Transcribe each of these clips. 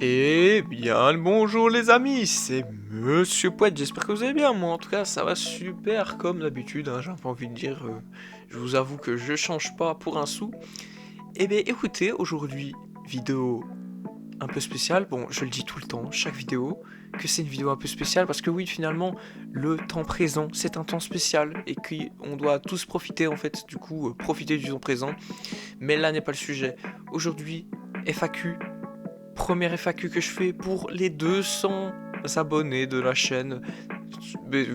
Eh bien, le bonjour les amis, c'est Monsieur Poète, j'espère que vous allez bien, moi en tout cas ça va super comme d'habitude, hein, j'ai un peu envie de dire, je vous avoue que je change pas pour un sou. Eh bien écoutez, aujourd'hui, vidéo un peu spéciale, bon je le dis tout le temps, chaque vidéo, que c'est une vidéo un peu spéciale parce que oui finalement, le temps présent c'est un temps spécial et qu'on doit tous profiter en fait, du coup profiter du temps présent, mais là n'est pas le sujet. Aujourd'hui, FAQ, première FAQ que je fais pour les 200 abonnés de la chaîne. Mais,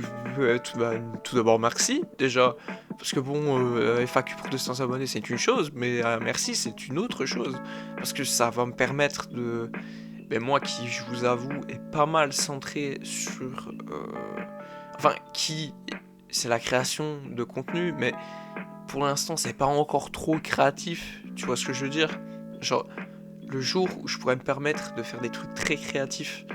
tout d'abord merci déjà, parce que bon, FAQ pour 200 abonnés c'est une chose, mais merci c'est une autre chose, parce que ça va me permettre de... Mais moi qui, je vous avoue, est pas mal centré sur... Enfin, qui... C'est la création de contenu, mais pour l'instant c'est pas encore trop créatif, tu vois ce que je veux dire? Genre, le jour où je pourrais me permettre de faire des trucs très créatifs.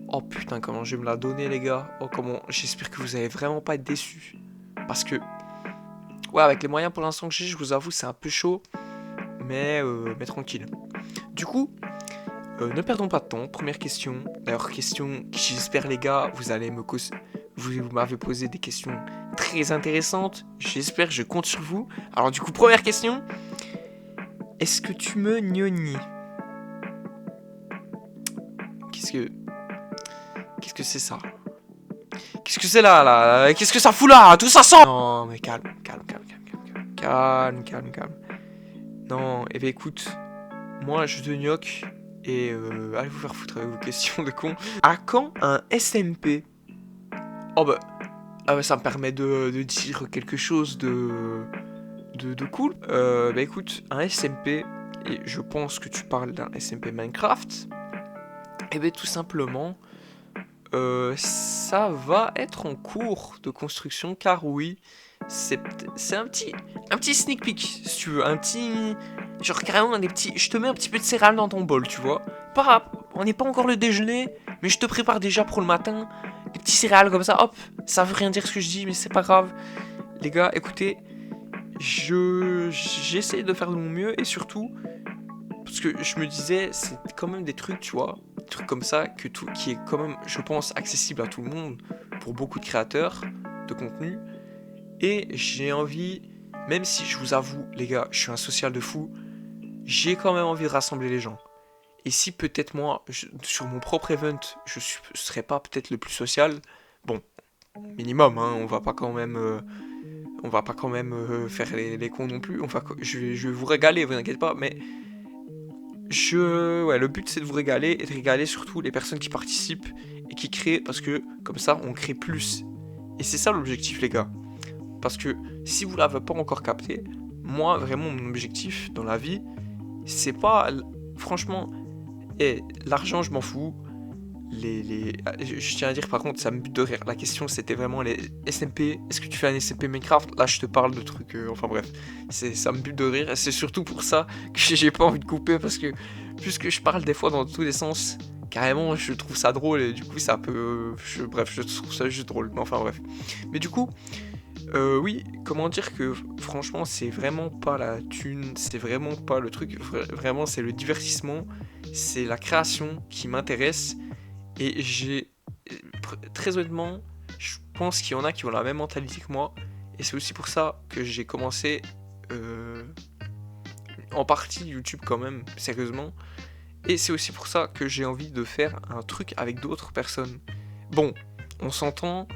Oh putain, comment je vais me la donner, les gars. Oh, comment. J'espère que vous allez vraiment pas être déçus. Parce que, ouais, avec les moyens pour l'instant que j'ai, je vous avoue, c'est un peu chaud. Mais tranquille. Du coup, ne perdons pas de temps. Première question. D'ailleurs, question qui, j'espère, les gars, vous allez me causer. Vous m'avez posé des questions très intéressantes. J'espère, je compte sur vous. Alors, du coup, première question. Est-ce que tu me gnognis? Qu'est-ce que. Qu'est-ce que c'est ça? Qu'est-ce que c'est là? Qu'est-ce que ça fout là? Tout ça sent. Non, mais calme, calme, calme, calme, calme, calme, calme, calme. Non, eh ben écoute, moi je te gnoc et allez vous faire foutre avec vos questions de con. À quand un SMP? Oh bah, ah bah ça me permet de dire quelque chose de cool. Bah écoute, un SMP, et je pense que tu parles d'un SMP Minecraft, et ben tout simplement, ça va être en cours de construction car oui, c'est c'est un petit sneak peek si tu veux, un petit genre carrément des petits, je te mets un petit peu de céréales dans ton bol, tu vois. Pas on n'est pas encore le déjeuner, mais je te prépare déjà pour le matin des petits céréales comme ça. Hop, ça veut rien dire ce que je dis, mais c'est pas grave. Les gars, écoutez, j'essaie de faire de mon mieux et surtout parce que je me disais, c'est quand même des trucs, tu vois, des trucs comme ça, qui est quand même, je pense, accessible à tout le monde, pour beaucoup de créateurs de contenu. Et j'ai envie, même si je vous avoue, les gars, je suis un social de fou, j'ai quand même envie de rassembler les gens. Et si peut-être moi, sur mon propre event, je serais pas peut-être le plus social, bon, minimum, hein, on va pas quand même faire les cons non plus. Je vais vous régaler, vous inquiétez pas, mais ouais, le but c'est de vous régaler et de régaler surtout les personnes qui participent et qui créent parce que comme ça on crée plus. Et c'est ça l'objectif les gars. Parce que si vous l'avez pas encore capté, moi vraiment mon objectif dans la vie, c'est pas franchement l'argent je m'en fous. Je tiens à dire par contre ça me bute de rire. La question c'était vraiment les SMP. Est-ce que tu fais un SMP Minecraft? Là je te parle de trucs. Enfin bref, ça me bute de rire. Et c'est surtout pour ça que j'ai pas envie de couper parce que puisque je parle des fois dans tous les sens, carrément je trouve ça drôle et du coup ça peut. Bref, je trouve ça juste drôle. Mais enfin bref. Mais du coup, oui, comment dire que franchement c'est vraiment pas la thune, c'est vraiment pas le truc. Vraiment c'est le divertissement, c'est la création qui m'intéresse. Et très honnêtement, je pense qu'il y en a qui ont la même mentalité que moi. Et c'est aussi pour ça que j'ai commencé en partie YouTube quand même, sérieusement. Et c'est aussi pour ça que j'ai envie de faire un truc avec d'autres personnes. Bon, on s'entend,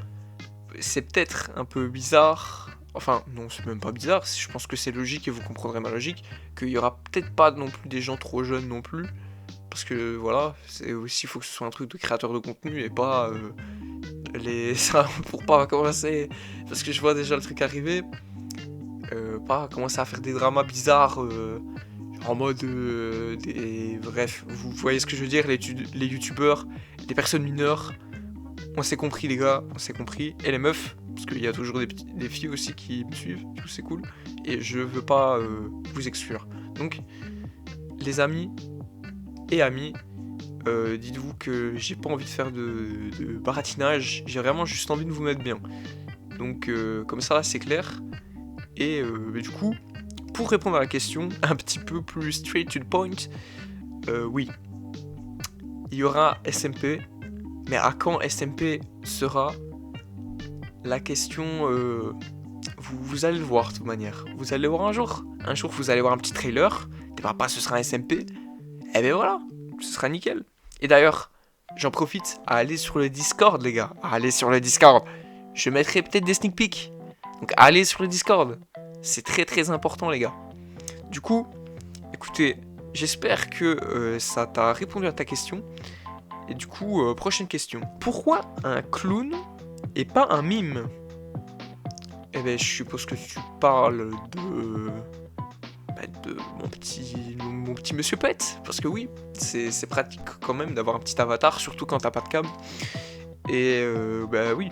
c'est peut-être un peu bizarre. Enfin, non, c'est même pas bizarre, je pense que c'est logique et vous comprendrez ma logique, qu'il y aura peut-être pas non plus des gens trop jeunes non plus, parce que voilà, c'est aussi il faut que ce soit un truc de créateur de contenu et pas ça pour pas commencer parce que je vois déjà le truc arriver, pas commencer à faire des dramas bizarres en mode bref, vous voyez ce que je veux dire, les youtubeurs, les personnes mineures, on s'est compris les gars, on s'est compris, et les meufs parce qu'il y a toujours des filles aussi qui me suivent, du coup c'est cool et je veux pas vous exclure. Donc les amis et amis, dites-vous que j'ai pas envie de faire de baratinage, j'ai vraiment juste envie de vous mettre bien. Donc comme ça c'est clair. Et du coup, pour répondre à la question un petit peu plus straight to the point, oui. il y aura SMP, mais à quand SMP sera la question, vous allez le voir de toute manière. Vous allez le voir un jour. Un jour, vous allez voir un petit trailer. Et papa, ce sera un SMP. Et ben voilà, ce sera nickel. Et d'ailleurs, j'en profite à aller sur le Discord, les gars. À aller sur le Discord. Je mettrai peut-être des sneak peeks. Donc allez sur le Discord. C'est très très important, les gars. Du coup, écoutez, j'espère que ça t'a répondu à ta question. Et du coup, prochaine question. Pourquoi un clown et pas un mime? Eh ben, je suppose que tu parles de mon petit monsieur Pet. Parce que oui, c'est pratique quand même d'avoir un petit avatar, surtout quand t'as pas de cam. Et bah oui,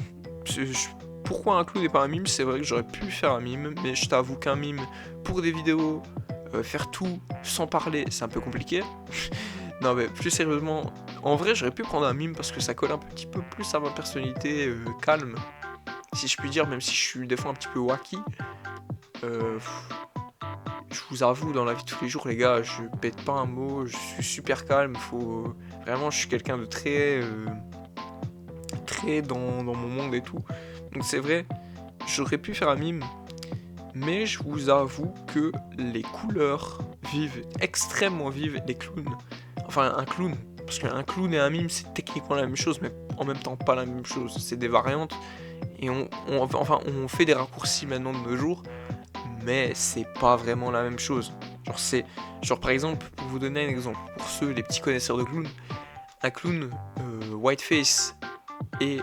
pourquoi un clown et pas un mime? C'est vrai que j'aurais pu faire un mime, mais je t'avoue qu'un mime pour des vidéos, faire tout sans parler, c'est un peu compliqué. Non mais plus sérieusement, en vrai j'aurais pu prendre un mime parce que ça colle un petit peu plus à ma personnalité calme, si je puis dire, même si je suis des fois un petit peu wacky. Je vous avoue, dans la vie de tous les jours, les gars, je pète pas un mot, je suis super calme, vraiment, je suis quelqu'un de très dans mon monde et tout. Donc c'est vrai, j'aurais pu faire un mime, mais je vous avoue que les couleurs vivent, extrêmement vivent, les clowns. Enfin, un clown, parce qu'un clown et un mime, c'est techniquement la même chose, mais en même temps pas la même chose. C'est des variantes, et on fait des raccourcis maintenant de nos jours, mais c'est pas vraiment la même chose. Genre par exemple, pour vous donner un exemple, pour ceux, les petits connaisseurs de clown, un clown whiteface et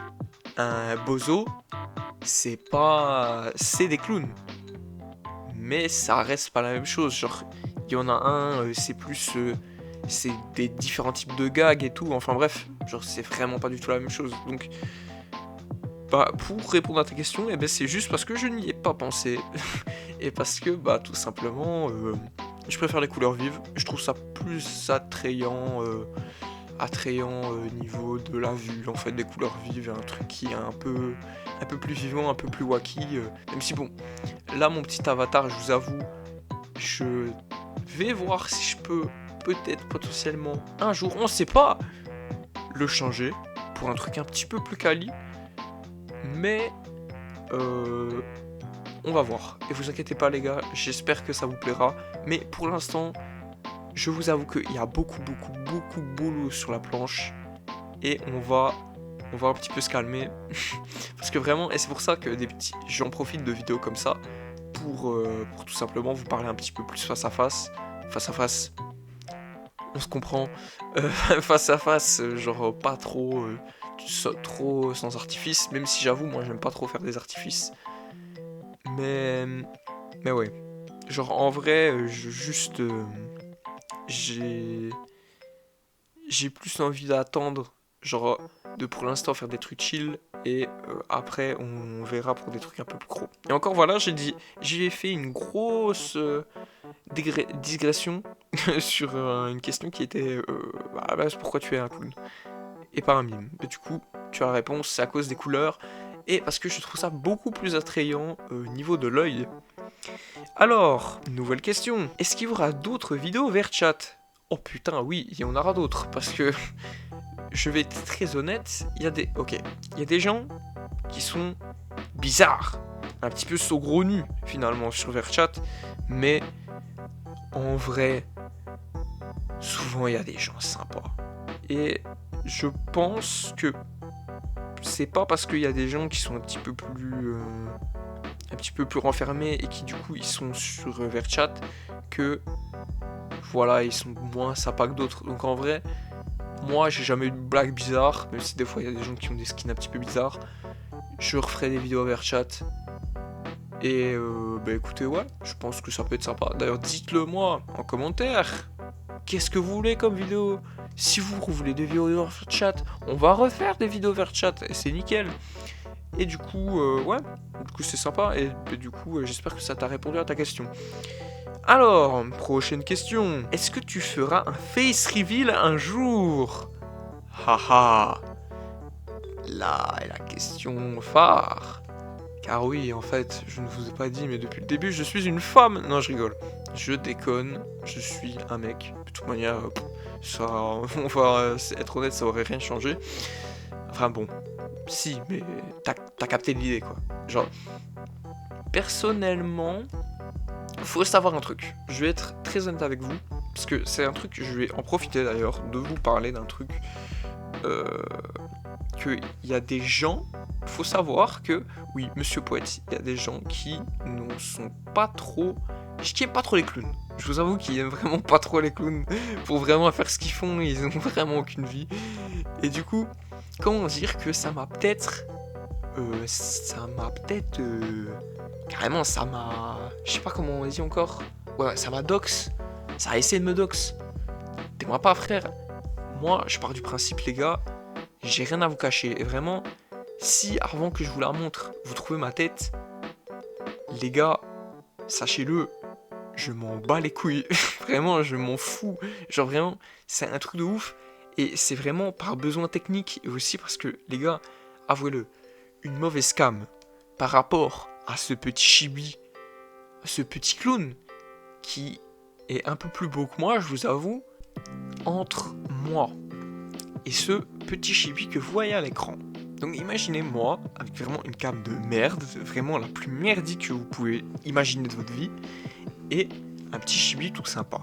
un bozo, c'est des clowns, mais ça reste pas la même chose. Genre, il y en a un, c'est des différents types de gags et tout. Enfin bref, genre c'est vraiment pas du tout la même chose. Donc, bah, pour répondre à ta question, eh ben, c'est juste parce que je n'y ai pas pensé. Et parce que, bah, tout simplement, je préfère les couleurs vives. Je trouve ça plus attrayant niveau de la vue, en fait, des couleurs vives, un truc qui est un peu plus vivant, un peu plus wacky. Même si, bon, là, mon petit avatar, je vous avoue, je vais voir si je peux, peut-être, potentiellement, un jour, on sait pas, le changer pour un truc un petit peu plus quali. Mais on va voir. Et vous inquiétez pas les gars, j'espère que ça vous plaira. Mais pour l'instant, je vous avoue qu'il y a beaucoup de boulot sur la planche. Et on va un petit peu se calmer. Parce que vraiment, et c'est pour ça que j'en profite de vidéos comme ça. Pour tout simplement vous parler un petit peu plus face à face. Face à face, on se comprend. Face à face, genre pas trop... trop sans artifice, même si j'avoue, moi j'aime pas trop faire des artifices. Mais ouais. Genre en vrai, j'ai plus envie d'attendre, genre de pour l'instant faire des trucs chill et après on verra pour des trucs un peu plus gros. Et encore voilà, j'ai fait une grosse digression sur une question qui était à la base pourquoi tu es un clown et pas un mime. Et du coup, tu as la réponse, c'est à cause des couleurs et parce que je trouve ça beaucoup plus attrayant au niveau de l'œil. Alors, nouvelle question. Est-ce qu'il y aura d'autres vidéos vers chat? Oh putain, oui, il y en aura d'autres parce que je vais être très honnête, il y a des gens qui sont bizarres, un petit peu saugrenus finalement sur VerChat, mais en vrai, souvent il y a des gens sympas. Et je pense que c'est pas parce qu'il y a des gens qui sont un petit peu plus renfermés et qui du coup ils sont sur VerChat que voilà, ils sont moins sympas que d'autres. Donc en vrai, moi j'ai jamais eu de blague bizarre, même si des fois il y a des gens qui ont des skins un petit peu bizarres. Je referai des vidéos VerChat. Et bah écoutez, ouais, je pense que ça peut être sympa. D'ailleurs, dites-le moi en commentaire. Qu'est-ce que vous voulez comme vidéo? Si vous voulez des vidéos vers chat, on va refaire des vidéos vers chat et c'est nickel. Et du coup, ouais, du coup c'est sympa et du coup j'espère que ça t'a répondu à ta question. Alors, prochaine question. Est-ce que tu feras un face reveal un jour? Haha. Là est la question phare. Car oui, en fait, je ne vous ai pas dit, mais depuis le début, je suis une femme. Non, je rigole. Je déconne. Je suis un mec. De toute manière, Ça, on va être honnête, ça aurait rien changé. Enfin bon, si, mais t'as capté l'idée, quoi. Genre, personnellement, faut savoir un truc. Je vais être très honnête avec vous, parce que c'est un truc, je vais en profiter d'ailleurs, de vous parler d'un truc. Qu'il y a des gens, faut savoir que, oui, monsieur Poète, il y a des gens qui ne sont pas trop... qui aiment pas trop les clowns. Je vous avoue qu'ils aiment vraiment pas trop les clowns pour vraiment faire ce qu'ils font, ils ont vraiment aucune vie. Et du coup, comment dire que ça m'a peut-être... carrément, ça m'a... Je sais pas comment on dit encore. Ouais, ça m'a dox. Ça a essayé de me dox. T'es-moi pas, frère. Moi, je pars du principe, les gars, j'ai rien à vous cacher. Et vraiment, si avant que je vous la montre, vous trouvez ma tête, les gars, sachez-le, je m'en bats les couilles. Vraiment, je m'en fous. Genre vraiment, c'est un truc de ouf. Et c'est vraiment par besoin technique. Et aussi parce que, les gars, avouez-le, une mauvaise cam par rapport à ce petit chibi, ce petit clown, qui est un peu plus beau que moi, je vous avoue, entre moi et ce petit chibi que vous voyez à l'écran. Donc imaginez moi, avec vraiment une cam de merde, vraiment la plus merdique que vous pouvez imaginer de votre vie, et un petit chibi tout sympa.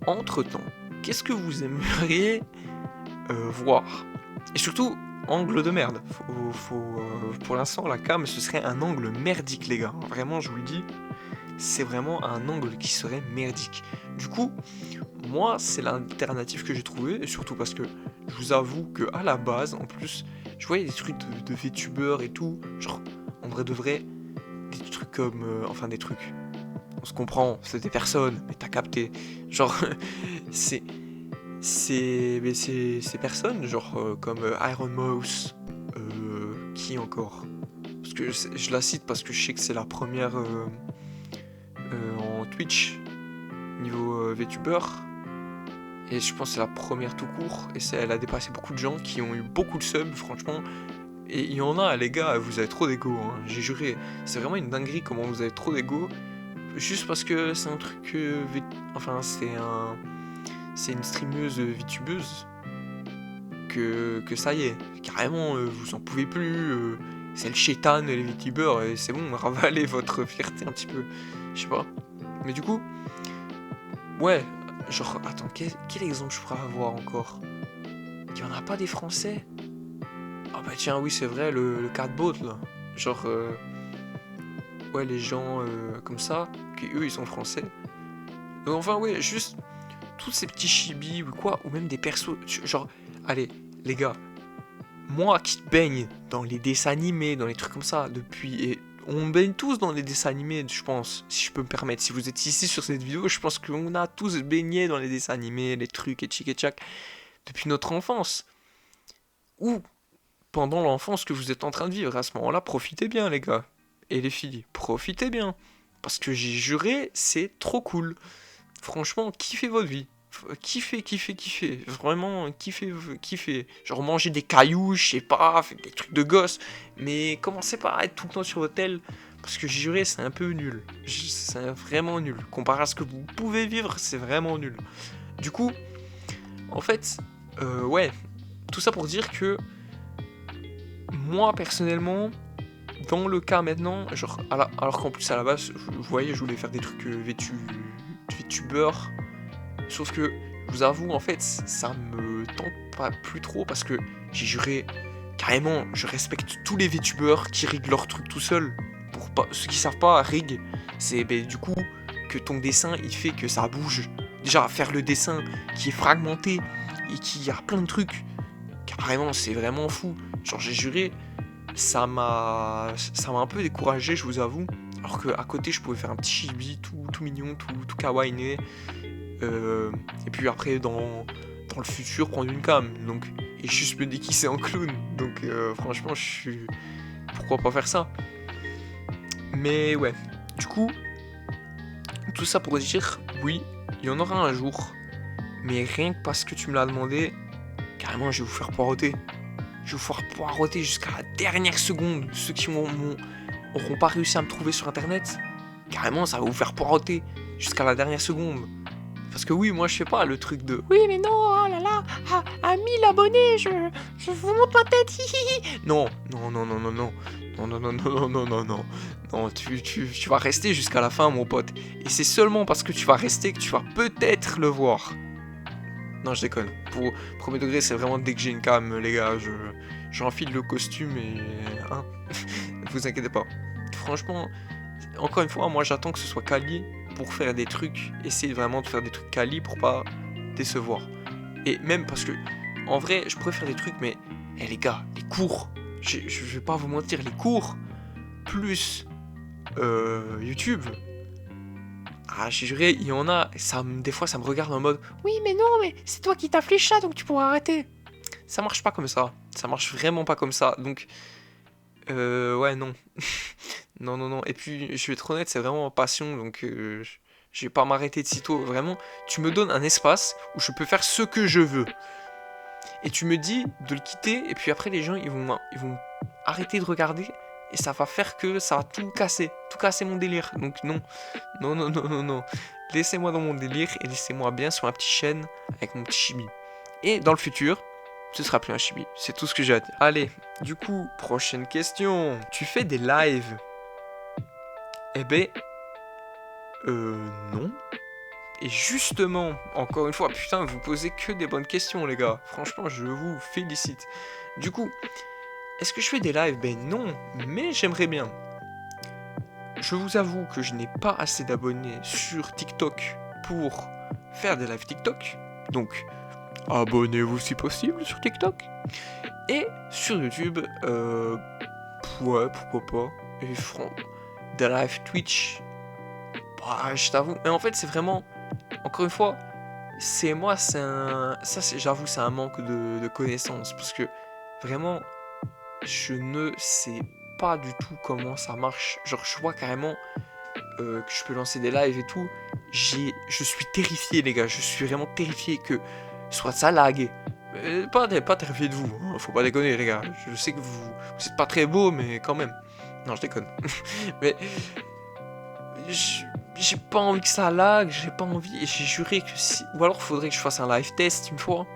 Entre temps, qu'est-ce que vous aimeriez voir? Et surtout, angle de merde. Pour l'instant, la cam, ce serait un angle merdique, les gars. Vraiment, je vous le dis, c'est vraiment un angle qui serait merdique. Du coup, moi, c'est l'alternative que j'ai trouvée, et surtout parce que je vous avoue que à la base, en plus, je voyais des trucs de VTubers et tout, genre, en vrai de vrai, des trucs comme... enfin, des trucs... On se comprend, c'est des personnes, mais t'as capté. Genre, c'est ces personnes, genre comme Iron Mouse, qui encore? Parce que je la cite parce que je sais que c'est la première en Twitch, niveau VTuber. Et je pense que c'est la première tout court. Et elle a dépassé beaucoup de gens qui ont eu beaucoup de subs, franchement. Et il y en a, les gars, vous avez trop d'ego, hein, j'ai juré. C'est vraiment une dinguerie comment vous avez trop d'ego. Juste parce que c'est un truc... enfin, c'est une streameuse VTubeuse. Que ça y est, carrément, vous en pouvez plus. C'est le chétan, les VTubers, et c'est bon, ravalez votre fierté un petit peu. Je sais pas. Mais du coup... Ouais, genre, attends, quel exemple je pourrais avoir encore? Il y en a pas des Français? Ah bah tiens, oui, c'est vrai, le catbot, là. Genre, ouais, les gens comme ça, qui eux, ils sont français. Donc, enfin, ouais, juste tous ces petits chibis ou quoi, ou même des persos, genre, allez, les gars, moi qui baigne dans les dessins animés, dans les trucs comme ça, depuis... Et on baigne tous dans les dessins animés, je pense, si je peux me permettre. Si vous êtes ici sur cette vidéo, je pense qu'on a tous baigné dans les dessins animés, les trucs et tchic et tchac, depuis notre enfance. Ou pendant l'enfance que vous êtes en train de vivre. À ce moment-là, profitez bien, les gars. Et les filles, profitez bien. Parce que j'ai juré, c'est trop cool. Franchement, kiffez votre vie. Kiffez. Vraiment, kiffez. Genre manger des cailloux, je sais pas, faire des trucs de gosse. Mais commencez pas à être tout le temps sur votre aile. Parce que j'ai juré, c'est un peu nul. C'est vraiment nul. Comparé à ce que vous pouvez vivre, c'est vraiment nul. Du coup, en fait, ouais. Tout ça pour dire que moi, personnellement, dans le cas maintenant, genre, alors qu'en plus à la base, vous voyez, je voulais faire des trucs VTubers. Sauf que, je vous avoue, en fait, ça me tente pas plus trop parce que j'ai juré, carrément, je respecte tous les VTubers qui riggent leur truc tout seul. Pour pas, ceux qui savent pas, rig, c'est du coup que ton dessin, il fait que ça bouge. Déjà, faire le dessin qui est fragmenté et qui a plein de trucs, carrément, c'est vraiment fou. Genre, j'ai juré, ça m'a un peu découragé, je vous avoue. Alors qu'à côté, je pouvais faire un petit chibi tout mignon, tout kawaii. Et puis après, dans le futur, prendre une cam. Donc, et juste me déguiser en clown. Donc, franchement, je suis... Pourquoi pas faire ça? Mais ouais, du coup, tout ça pour dire, oui, il y en aura un jour. Mais rien que parce que tu me l'as demandé, carrément, je vais vous faire poireauter. Je vais vous faire poireauter jusqu'à la dernière seconde. Ceux qui auront pas réussi à me trouver sur internet, carrément, ça va vous faire poireauter jusqu'à la dernière seconde. Parce que oui, moi je fais pas le truc de oui mais non, à 1000 abonnés, je vous montre ma tête, hihihi. Non, non, non, non, non, non. Non, non, non, non, non, non, non, non. Non, tu vas rester jusqu'à la fin, mon pote. Et c'est seulement parce que tu vas rester que tu vas peut-être le voir. Non, je déconne. Pour premier degré, c'est vraiment dès que j'ai une cam, les gars, j'enfile le costume et... Hein, ne vous inquiétez pas. Franchement, encore une fois, moi j'attends que ce soit quali pour faire des trucs. Essayer vraiment de faire des trucs quali pour pas décevoir. Et même parce que, en vrai, je pourrais faire des trucs, mais... Eh les gars, les cours, je vais pas vous mentir, les cours, plus YouTube... Ah, j'ai juré, il y en a, des fois ça me regarde en mode « Oui, mais non, mais c'est toi qui t'as fléché, donc tu pourras arrêter. » Ça marche pas comme ça. Ça marche vraiment pas comme ça. Donc, ouais, non. Non, non, non. Et puis, je vais être honnête, c'est vraiment ma passion, donc je vais pas m'arrêter de sitôt. Vraiment, tu me donnes un espace où je peux faire ce que je veux. Et tu me dis de le quitter, et puis après, les gens, ils vont arrêter de regarder. Et ça va faire que ça va tout casser mon délire. Donc non, non, non, non, non, non. Laissez-moi dans mon délire et laissez-moi bien sur ma petite chaîne avec mon petit chibi. Et dans le futur, ce sera plus un chibi. C'est tout ce que j'ai à dire. Allez, du coup, prochaine question. Tu fais des lives? Eh ben, non. Et justement, encore une fois, putain, vous posez que des bonnes questions, les gars. Franchement, je vous félicite. Du coup, est-ce que je fais des lives? Ben non, mais j'aimerais bien. Je vous avoue que je n'ai pas assez d'abonnés sur TikTok pour faire des lives TikTok. Donc, abonnez-vous si possible sur TikTok. Et sur YouTube, ouais, pourquoi pas. Et des lives Twitch, bah, je t'avoue. Mais en fait, c'est vraiment, encore une fois, j'avoue, c'est un manque de connaissances. Parce que, vraiment, je ne sais pas du tout comment ça marche. Genre, je vois carrément que je peux lancer des lives et tout. Je suis terrifié, les gars. Je suis vraiment terrifié que soit ça lag. Pas terrifié de vous. Hein. Faut pas déconner, les gars. Je sais que vous êtes pas très beau, mais quand même. Non, je déconne. Mais j'ai pas envie que ça lag. J'ai pas envie. Et j'ai juré que si. Ou alors, faudrait que je fasse un live test une fois.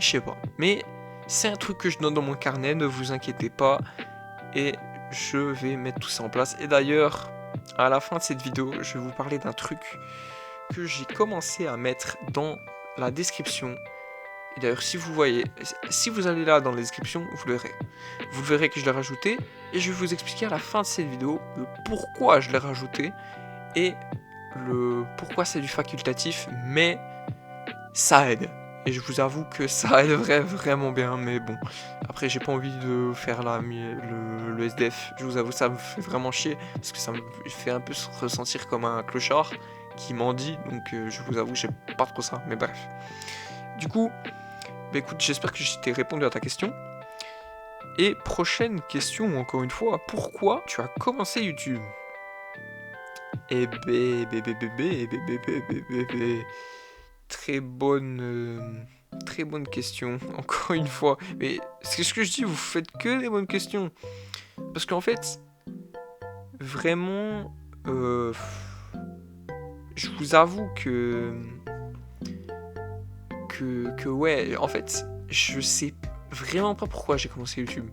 Je sais pas. Mais c'est un truc que je note dans mon carnet, ne vous inquiétez pas. Et je vais mettre tout ça en place. Et d'ailleurs, à la fin de cette vidéo, je vais vous parler d'un truc que j'ai commencé à mettre dans la description. Et d'ailleurs, si vous allez là dans la description, vous le verrez. Vous le verrez que je l'ai rajouté. Et je vais vous expliquer à la fin de cette vidéo le pourquoi je l'ai rajouté. Et le pourquoi c'est du facultatif. Mais ça aide. Et je vous avoue que ça aiderait vraiment bien, mais bon. Après, j'ai pas envie de faire le SDF. Je vous avoue, ça me fait vraiment chier. Parce que ça me fait un peu se ressentir comme un clochard qui mendie. Donc, je vous avoue, j'aime pas trop ça. Mais bref. Du coup, bah écoute, j'espère que je t'ai répondu à ta question. Et prochaine question, encore une fois. Pourquoi tu as commencé YouTube? Eh très bonne question, encore une fois. Mais c'est ce que je dis, vous faites que des bonnes questions. Parce qu'en fait, vraiment, je vous avoue que ouais, en fait, je sais vraiment pas pourquoi j'ai commencé YouTube.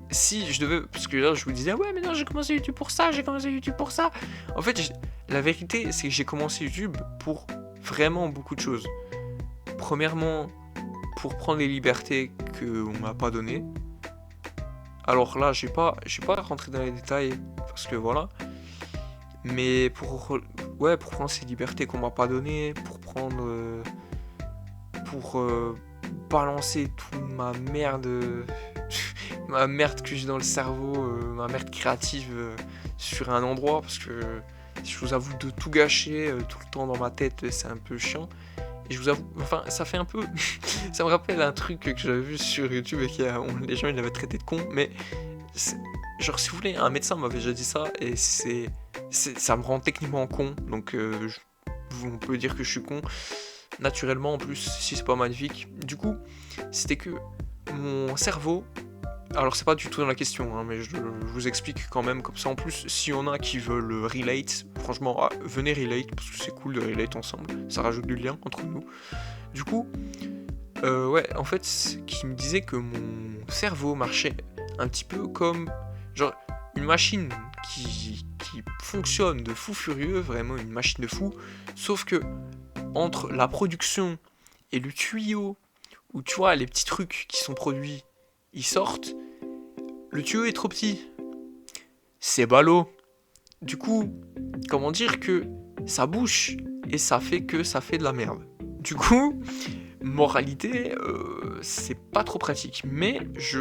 Si je devais, parce que là je vous disais ouais mais non j'ai commencé YouTube pour ça, j'ai commencé YouTube pour ça. En fait la vérité c'est que j'ai commencé YouTube pour vraiment beaucoup de choses. Premièrement pour prendre les libertés qu'on m'a pas données. Alors là je vais pas rentrer dans les détails parce que voilà. Mais pour prendre ces libertés qu'on m'a pas données, pour prendre balancer toute ma merde que j'ai dans le cerveau, ma merde créative sur un endroit, parce que je vous avoue de tout gâcher tout le temps dans ma tête, c'est un peu chiant. Et je vous avoue, enfin ça fait un peu ça me rappelle un truc que j'avais vu sur YouTube et les gens ils l'avaient traité de con, mais genre si vous voulez, un médecin m'avait déjà dit ça et ça me rend techniquement con, donc on peut dire que je suis con naturellement en plus si c'est pas magnifique. Du coup c'était que mon cerveau, alors c'est pas du tout dans la question hein, mais je vous explique quand même comme ça. En plus s'il y en a qui veulent relate, franchement venez relate parce que c'est cool de relate ensemble, ça rajoute du lien entre nous. Du coup Ouais, en fait, qui me disait que mon cerveau marchait un petit peu comme, genre, une machine qui fonctionne de fou furieux, vraiment une machine de fou, sauf que entre la production et le tuyau, où tu vois, les petits trucs qui sont produits, ils sortent, le tuyau est trop petit. C'est ballot. Du coup, comment dire que ça bouche et ça fait que ça fait de la merde. Du coup, moralité, c'est pas trop pratique, mais je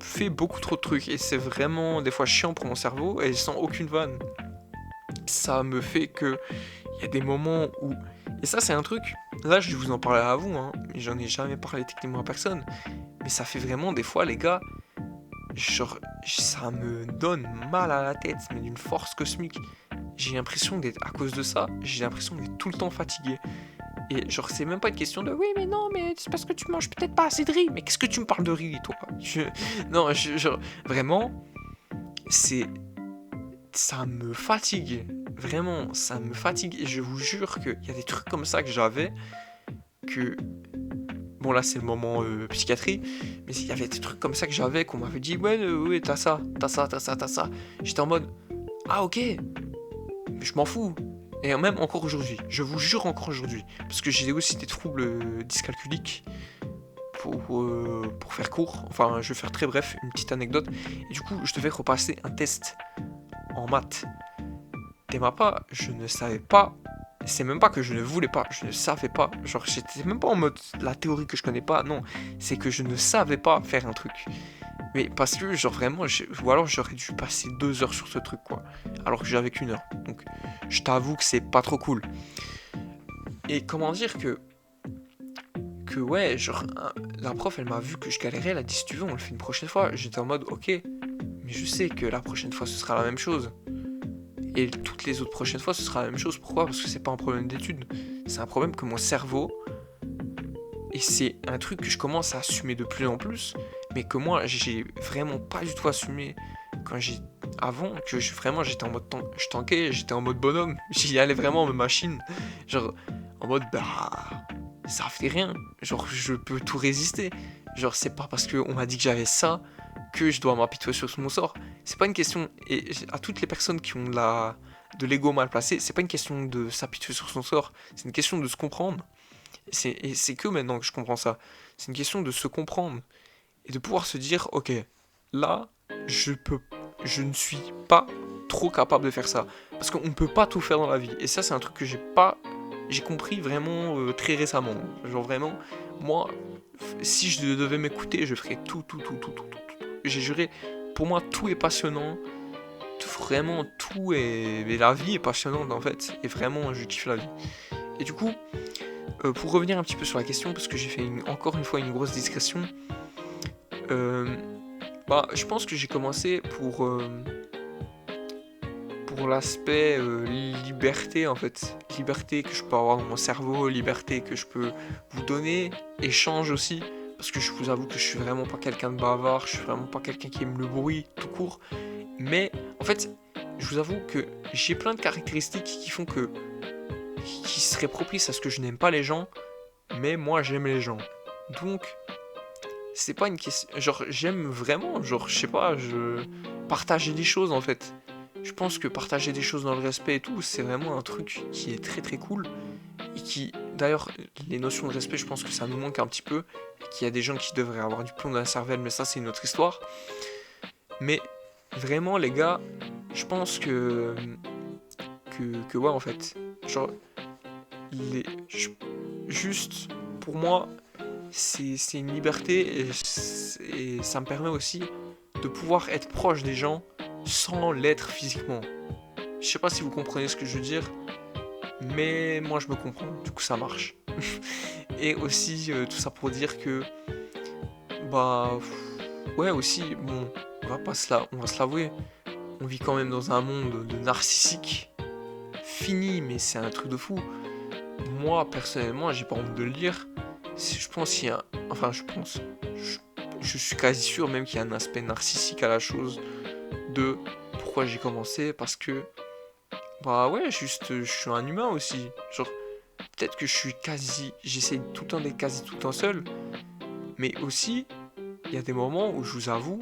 fais beaucoup trop de trucs et c'est vraiment des fois chiant pour mon cerveau et sans aucune vanne. Ça me fait que il y a des moments où, et ça c'est un truc, là je vais vous en parler à vous, hein, mais j'en ai jamais parlé techniquement à personne, mais ça fait vraiment des fois les gars, genre ça me donne mal à la tête, mais d'une force cosmique. J'ai l'impression d'être, à cause de ça, j'ai l'impression d'être tout le temps fatigué. Et genre, c'est même pas une question de oui, mais non, mais c'est parce que tu manges peut-être pas assez de riz. Mais qu'est-ce que tu me parles de riz, toi? Non, genre, vraiment, c'est. Ça me fatigue. Vraiment, ça me fatigue. Et je vous jure qu'il y a des trucs comme ça que j'avais. Que. Bon, là, c'est le moment psychiatrie. Mais il y avait des trucs comme ça que j'avais, qu'on m'avait dit ouais, ouais, t'as ça, t'as ça, t'as ça, t'as ça. J'étais en mode ah, ok, mais je m'en fous. Et même encore aujourd'hui, je vous jure encore aujourd'hui, parce que j'ai aussi des troubles dyscalculiques, pour faire court, enfin je vais faire très bref, une petite anecdote, et du coup je devais repasser un test en maths. Et ma part, je ne savais pas, c'est même pas que je ne voulais pas, je ne savais pas, genre j'étais même pas en mode la théorie que je connais pas, non, c'est que je ne savais pas faire un truc. Mais parce que, genre vraiment, ou alors j'aurais dû passer 2 heures sur ce truc, quoi. Alors que j'avais qu'1 heure. Donc, je t'avoue que c'est pas trop cool. Et comment dire que ouais, genre, la prof, elle m'a vu que je galérais, elle a dit, si tu veux, on le fait une prochaine fois. J'étais en mode, ok, mais je sais que la prochaine fois, ce sera la même chose. Et toutes les autres prochaines fois, ce sera la même chose. Pourquoi? Parce que c'est pas un problème d'étude. C'est un problème que mon cerveau, et c'est un truc que je commence à assumer de plus en plus, mais que moi j'ai vraiment pas du tout assumé quand j'ai avant, que vraiment j'étais en mode je tankais, j'étais en mode bonhomme, j'y allais vraiment en mode machine, genre en mode bah ça fait rien, genre je peux tout résister, genre c'est pas parce qu'on m'a dit que j'avais ça que je dois m'apitoyer sur mon sort, c'est pas une question, et à toutes les personnes qui ont de l'ego mal placé, c'est pas une question de s'apitoyer sur son sort, c'est une question de se comprendre. Et c'est que maintenant que je comprends ça. C'est une question de se comprendre et de pouvoir se dire, ok, là, je ne suis pas trop capable de faire ça, parce qu'on ne peut pas tout faire dans la vie. Et ça, c'est un truc que j'ai compris vraiment très récemment. Genre vraiment, moi, si je devais m'écouter, je ferais tout, tout, tout, tout, tout, tout, tout. J'ai juré. Pour moi, tout est passionnant. Vraiment, tout est. Et la vie est passionnante en fait. Et vraiment, je kiffe la vie. Et du coup, pour revenir un petit peu sur la question, parce que j'ai fait encore une fois une grosse discrétion, euh, bah, je pense que j'ai commencé pour l'aspect liberté en fait. Liberté que je peux avoir dans mon cerveau, liberté que je peux vous donner, échange aussi, parce que je vous avoue que je suis vraiment pas quelqu'un de bavard, je suis vraiment pas quelqu'un qui aime le bruit tout court, mais en fait, je vous avoue que j'ai plein de caractéristiques qui seraient propices à ce que je n'aime pas les gens, mais moi j'aime les gens. Donc, c'est pas une question. Genre, j'aime vraiment, genre, je sais pas, partager des choses en fait. Je pense que partager des choses dans le respect et tout, c'est vraiment un truc qui est très très cool. Et qui, d'ailleurs, les notions de respect, je pense que ça nous manque un petit peu. Et qu'il y a des gens qui devraient avoir du plomb dans la cervelle, mais ça, c'est une autre histoire. Mais vraiment, les gars, je pense que ouais, en fait. Genre, les, je- juste, pour moi, c'est une liberté et ça me permet aussi de pouvoir être proche des gens sans l'être physiquement. Je sais pas si vous comprenez ce que je veux dire, mais moi je me comprends, du coup ça marche. Et aussi tout ça pour dire que bah ouais aussi bon on va se l'avouer, on vit quand même dans un monde de narcissique fini, mais c'est un truc de fou. Moi personnellement j'ai pas honte de le dire. Je pense qu'il y a enfin je, je suis quasi sûr même qu'il y a un aspect narcissique à la chose de pourquoi j'ai commencé, parce que bah ouais, juste je suis un humain aussi. Genre peut-être que j'essaie tout le temps d'être quasi tout le temps seul, mais aussi, il y a des moments où je vous avoue,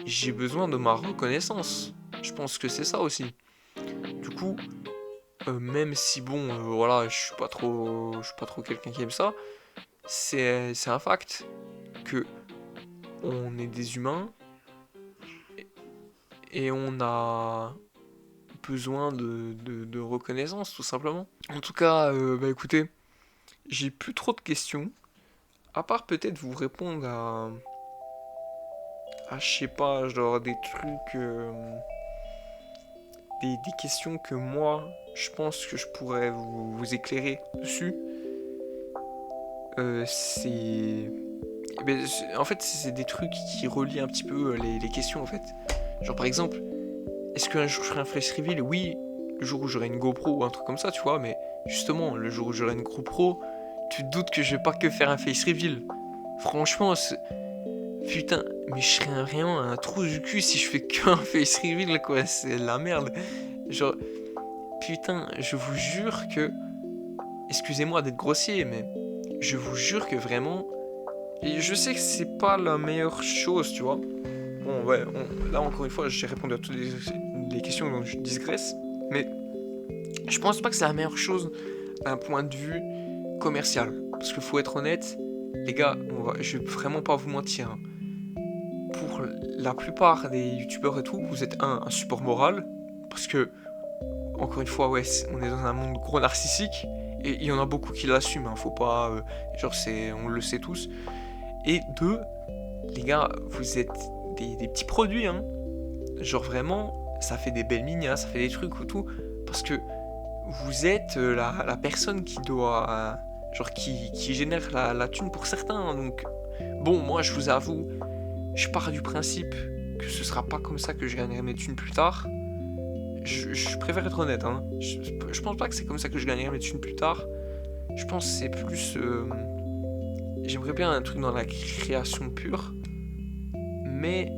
j'ai besoin de ma reconnaissance. Je pense que c'est ça aussi. Du coup, même si bon, voilà, je suis pas trop quelqu'un qui aime ça, c'est un fact que on est des humains et on a besoin de reconnaissance, tout simplement. En tout cas, bah écoutez, j'ai plus trop de questions, à part peut-être vous répondre à je sais pas, genre des trucs, des questions que moi, je pense que je pourrais vous éclairer dessus. C'est... En fait, c'est des trucs qui relient un petit peu les questions, en fait. Genre, par exemple, est-ce qu'un jour je ferai un face reveal? Oui, le jour où j'aurai une GoPro ou un truc comme ça, tu vois, mais justement, le jour où j'aurai une GoPro, tu te doutes que je vais pas que faire un face reveal. Franchement, putain, mais je serais vraiment un trou du cul si je fais qu'un face reveal, quoi, c'est la merde. Genre, putain, je vous jure que... Excusez-moi d'être grossier, mais je vous jure que vraiment... Et je sais que c'est pas la meilleure chose, tu vois. Bon, ouais, là encore une fois, j'ai répondu à toutes les questions, donc je digresse. Mais je pense pas que c'est la meilleure chose d'un point de vue commercial. Parce qu'il faut être honnête, les gars, je vais vraiment pas vous mentir, hein. Pour la plupart des youtubeurs et tout, vous êtes un support moral. Parce que, encore une fois, ouais, on est dans un monde gros narcissique. Et il y en a beaucoup qui l'assument, hein, faut pas... genre, on le sait tous. Et deux, les gars, vous êtes des petits produits, hein. Genre vraiment, ça fait des belles minias, ça fait des trucs ou tout. Parce que vous êtes la personne qui doit... genre qui génère la thune pour certains, hein. Donc, bon, moi, je vous avoue, je pars du principe que ce sera pas comme ça que je gagnerai mes thunes plus tard. Je préfère être honnête, hein. Je pense pas que c'est comme ça que je gagnerai mes thunes plus tard. Je pense que c'est plus... j'aimerais bien un truc dans la création pure. Mais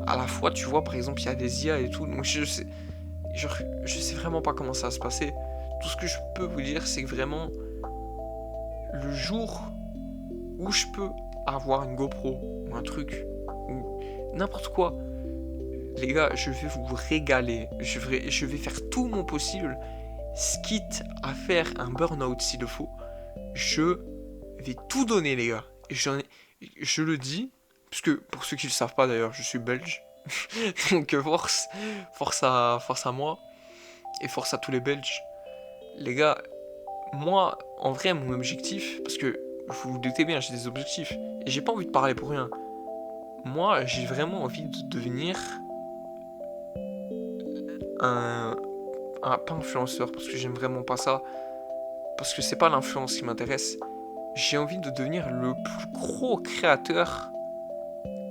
à la fois, tu vois, par exemple, il y a des IA et tout. Donc je sais vraiment pas comment ça va se passer. Tout ce que je peux vous dire, c'est que vraiment, le jour où je peux avoir une GoPro ou un truc, ou n'importe quoi, les gars, je vais vous régaler. Je vais faire tout mon possible, quitte à faire un burn-out s'il le faut. Je vais tout donner, les gars. Je le dis, parce que pour ceux qui ne le savent pas d'ailleurs, je suis belge. Donc force à moi. Et force à tous les Belges. Les gars, moi, en vrai, mon objectif, parce que vous vous doutez bien, j'ai des objectifs. Et j'ai pas envie de parler pour rien. Moi, j'ai vraiment envie de devenir un pas influenceur, parce que j'aime vraiment pas ça. Parce que c'est pas l'influence qui m'intéresse. J'ai envie de devenir le plus gros créateur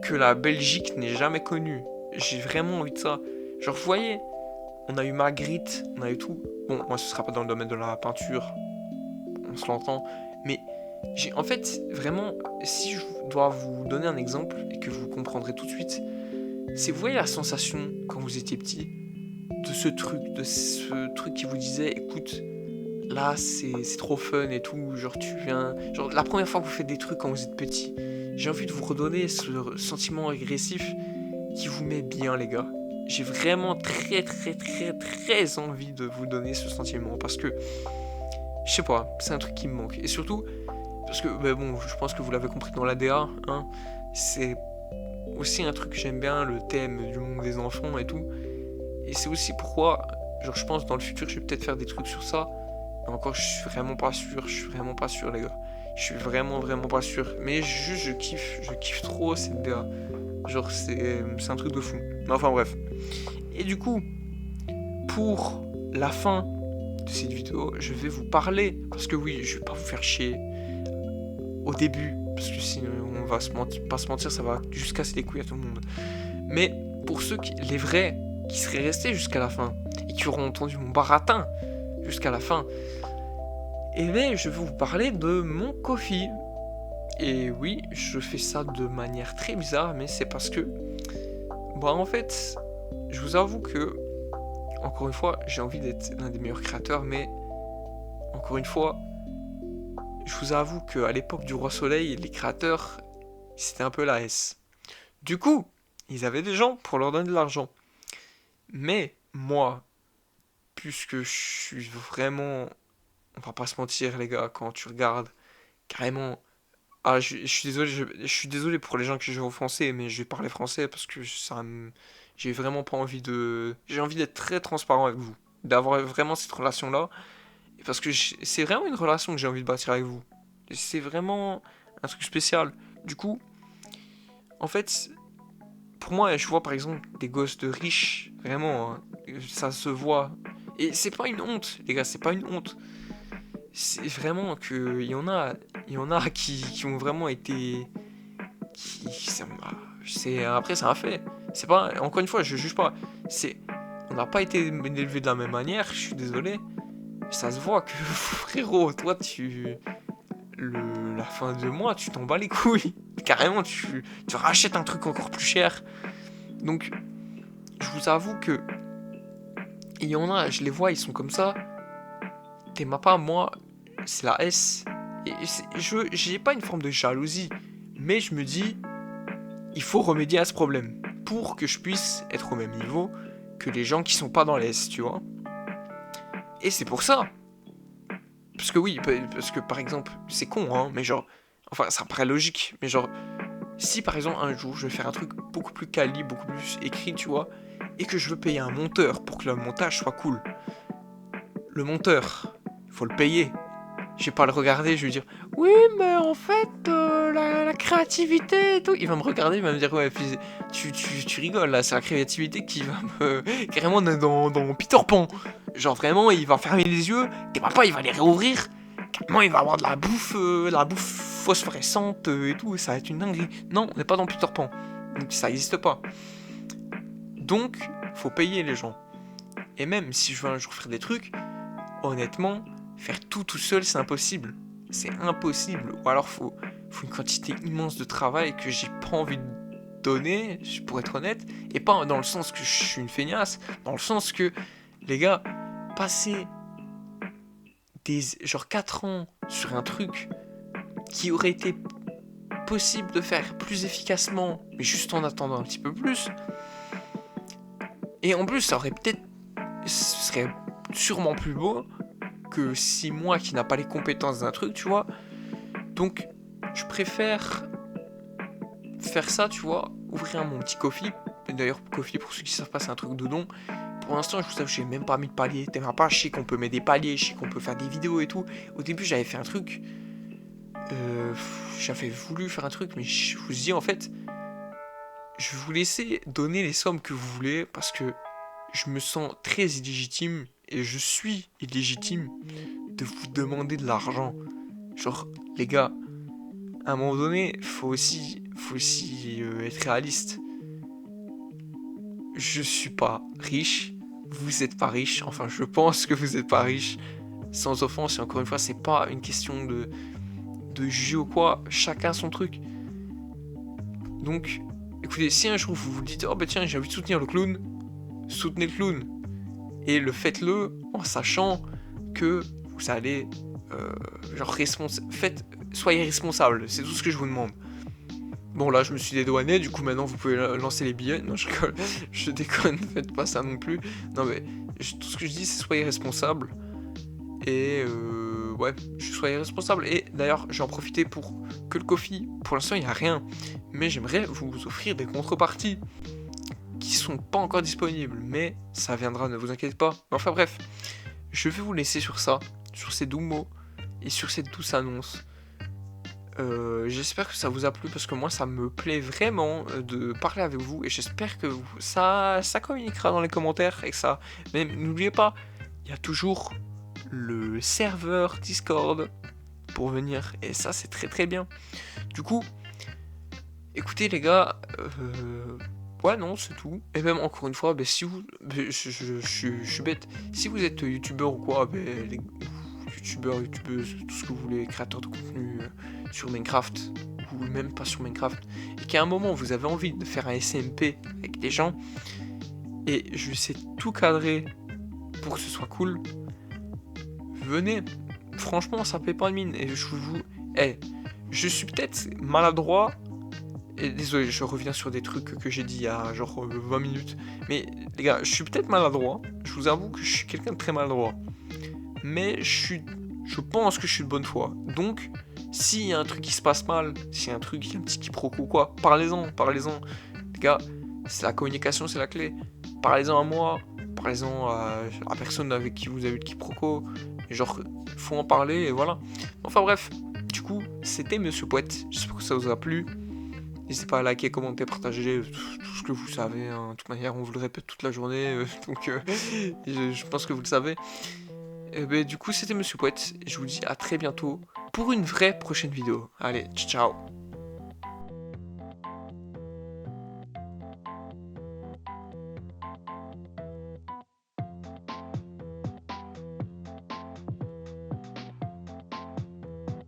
que la Belgique n'ait jamais connu. J'ai vraiment envie de ça. Genre, vous voyez, on a eu Magritte, on a eu tout. Bon, moi, ce sera pas dans le domaine de la peinture, on se l'entend. Mais en fait, vraiment, si je dois vous donner un exemple et que vous comprendrez tout de suite, c'est, vous voyez la sensation quand vous étiez petit de ce truc qui vous disait, écoute, là c'est trop fun et tout, genre tu viens, genre la première fois que vous faites des trucs quand vous êtes petit, j'ai envie de vous redonner ce sentiment agressif qui vous met bien, les gars. J'ai vraiment très envie de vous donner ce sentiment parce que je sais pas, c'est un truc qui me manque. Et surtout parce que bah bon, je pense que vous l'avez compris dans l'ADA, hein, c'est aussi un truc que j'aime bien, le thème du monde des enfants et tout. Et c'est aussi pourquoi, genre je pense dans le futur je vais peut-être faire des trucs sur ça. Mais encore je suis vraiment pas sûr les gars. Je suis vraiment pas sûr. Mais juste je kiffe trop cette DA. Genre c'est un truc de fou. Mais enfin bref. Et du coup, pour la fin de cette vidéo, je vais vous parler. Parce que oui, je vais pas vous faire chier au début. Parce que sinon on va pas se mentir, ça va juste casser les couilles à tout le monde. Mais pour ceux les vrais qui seraient restés jusqu'à la fin et qui auront entendu mon baratin jusqu'à la fin, et bien je vais vous parler de mon Ko-fi. Et oui, je fais ça de manière très bizarre, mais c'est parce que bah en fait, je vous avoue que encore une fois, j'ai envie d'être l'un des meilleurs créateurs, mais encore une fois, je vous avoue qu'à l'époque du Roi Soleil, les créateurs, c'était un peu la S. Du coup, ils avaient des gens pour leur donner de l'argent. Mais moi, puisque je suis vraiment... On va pas se mentir les gars, quand tu regardes carrément... Ah, je suis désolé, je suis désolé pour les gens qui jouent au français, mais je vais parler français parce que j'ai vraiment pas envie de... J'ai envie d'être très transparent avec vous. D'avoir vraiment cette relation-là. Parce que c'est vraiment une relation que j'ai envie de bâtir avec vous. C'est vraiment un truc spécial. Du coup, en fait, pour moi, je vois par exemple des gosses de riches, vraiment, hein, ça se voit. Et c'est pas une honte, les gars, c'est pas une honte. C'est vraiment que il y en a qui ont vraiment été, après c'est un fait. C'est pas, encore une fois, je juge pas. On n'a pas été élevé de la même manière. Je suis désolé. Ça se voit que frérot, toi la fin de mois, tu t'en bats les couilles. Carrément, tu rachètes un truc encore plus cher. Donc, je vous avoue que il y en a, je les vois, ils sont comme ça. T'es ma pas, moi, c'est la S. Et j'ai pas une forme de jalousie, mais je me dis, il faut remédier à ce problème pour que je puisse être au même niveau que les gens qui sont pas dans l'S, tu vois. Et c'est pour ça. Parce que oui, parce que par exemple, c'est con, hein, mais genre, enfin, ça paraît logique, mais genre, si par exemple un jour je vais faire un truc beaucoup plus quali, beaucoup plus écrit, tu vois, et que je veux payer un monteur pour que le montage soit cool, le monteur, il faut le payer. Je vais pas le regarder, je vais dire oui, mais en fait, la créativité et tout. Il va me regarder, il va me dire ouais, tu rigoles là, c'est la créativité qui va me. Carrément dans Peter Pan. Genre vraiment, il va fermer les yeux, tes papas, il va les réouvrir. Carrément, il va avoir de la bouffe phosphorescente et tout, et ça va être une dinguerie. Non, on n'est pas dans Peter Pan. Donc ça n'existe pas. Donc, faut payer les gens. Et même si je veux un jour faire des trucs, honnêtement, faire tout seul, c'est impossible. C'est impossible. Ou alors, faut une quantité immense de travail que j'ai pas envie de donner, pour être honnête. Et pas dans le sens que je suis une feignasse, dans le sens que, les gars, passer genre 4 ans sur un truc qui aurait été possible de faire plus efficacement, mais juste en attendant un petit peu plus. Et en plus, ce serait sûrement plus beau que 6 mois qui n'a pas les compétences d'un truc, tu vois. Donc, je préfère faire ça, tu vois, ouvrir mon petit Ko-fi. D'ailleurs, Ko-fi, pour ceux qui savent pas, c'est un truc de don. Pour l'instant, je vous avoue, j'ai même pas mis de palier. T'aimeras pas, je sais qu'on peut mettre des paliers, je sais qu'on peut faire des vidéos et tout. Au début, j'avais fait un truc. J'avais voulu faire un truc, mais je vous dis, en fait, je vais vous laisser donner les sommes que vous voulez parce que je me sens très illégitime et je suis illégitime de vous demander de l'argent. Genre, les gars, à un moment donné, faut aussi être réaliste. Je suis pas riche, vous êtes pas riche, enfin je pense que vous êtes pas riche, sans offense, et encore une fois, c'est pas une question de juger ou quoi, chacun son truc. Donc, écoutez, si un jour vous vous dites, oh bah tiens, j'ai envie de soutenir le clown, soutenez le clown. Et faites-le en sachant que vous allez, soyez responsable, c'est tout ce que je vous demande. Bon là je me suis dédouané, du coup maintenant vous pouvez lancer les billets. Non je rigole, je déconne, faites pas ça non plus. Non mais tout ce que je dis c'est soyez responsable. Et ouais, soyez responsable. Et d'ailleurs j'en profiter pour que le Ko-fi, pour l'instant il n'y a rien. Mais j'aimerais vous offrir des contreparties qui sont pas encore disponibles. Mais ça viendra, ne vous inquiétez pas. Enfin bref, je vais vous laisser sur ça, sur ces doux mots et sur cette douce annonce. J'espère que ça vous a plu parce que moi ça me plaît vraiment de parler avec vous et j'espère que ça communiquera dans les commentaires et que ça. Mais n'oubliez pas, il y a toujours le serveur Discord pour venir et ça c'est très très bien. Du coup, écoutez les gars, ouais non c'est tout. Et même encore une fois, si vous, je suis bête, si vous êtes youtubeur ou quoi, les youtubeurs, youtubeuses, tout ce que vous voulez, créateurs de contenu sur Minecraft, ou même pas sur Minecraft, et qu'à un moment vous avez envie de faire un SMP avec des gens, et je sais tout cadrer pour que ce soit cool, venez, franchement, ça paie pas de mine. Et je vous... Eh, je suis peut-être maladroit. Et désolé, je reviens sur des trucs que j'ai dit il y a genre 20 minutes. Mais les gars, je suis peut-être maladroit. Je vous avoue que je suis quelqu'un de très maladroit. Mais je pense que je suis de bonne foi. Donc, s'il y a un truc qui se passe mal, s'il y a un truc, il y a un petit quiproquo quoi, parlez-en, parlez-en. Les gars, c'est la communication, c'est la clé. Parlez-en à moi, parlez-en à la personne avec qui vous avez eu le quiproquo. Et genre, faut en parler et voilà. Enfin bref, du coup, c'était Monsieur Poète. J'espère que ça vous a plu. N'hésitez pas à liker, commenter, partager tout ce que vous savez. Hein. De toute manière, on vous le répète toute la journée. Donc, je pense que vous le savez. Et ben, du coup, c'était Monsieur Poète. Et je vous dis à très bientôt pour une vraie prochaine vidéo. Allez, ciao.